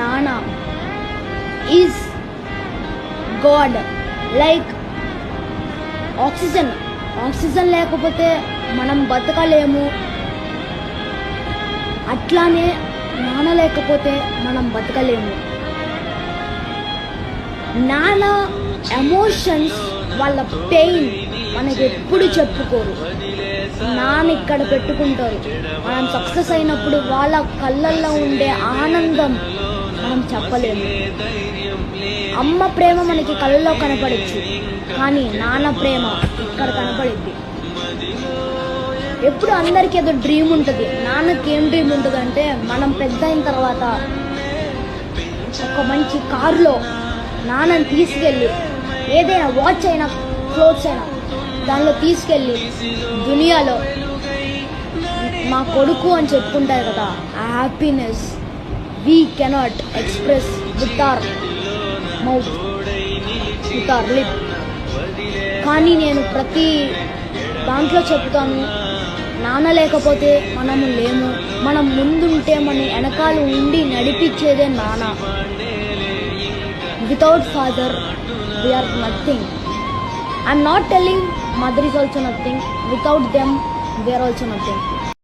Nana is God. Like oxygen లేకపోతే మనం బతకలేము. అట్లానే నాన్న లేకపోతే మనం బతకలేము. నాన్న ఎమోషన్స్, వాళ్ళ పెయిన్ మనకి ఎప్పుడు చెప్పుకోరు. నాన్న ఇక్కడ పెట్టుకుంటారు. మనం సక్సెస్ అయినప్పుడు వాళ్ళ కళ్ళల్లో ఉండే ఆనందం మనం చెప్పలేము. అమ్మ ప్రేమ మనకి కళ్ళలో కనపడచ్చు, కానీ నాన్న ప్రేమ ఇక్కడ కనపడిద్ది. ఎప్పుడు అందరికీ ఏదో డ్రీమ్ ఉంటుంది. నాన్నకి ఏం డ్రీమ్ ఉంటుంది అంటే, మనం పెద్ద అయిన తర్వాత ఒక మంచి కారులో నాన్నని తీసుకెళ్ళి, ఏదైనా వాచ్ అయినా క్లోత్స్ అయినా దానిలో తీసుకెళ్ళి దునియాలో మా కొడుకు అని చెప్పుకుంటారు కదా, ఆ happiness we cannot express with our mouth, with our lip. కానీ నేను ప్రతి దాంట్లో చెప్తాను, నాన్న లేకపోతే మనము లేము. మనం ముందుంటే మన వెనకాల ఉండి నడిపించేదే నాన్న. Without father we are nothing. I'm not telling mother is also nothing. Without them we are also nothing.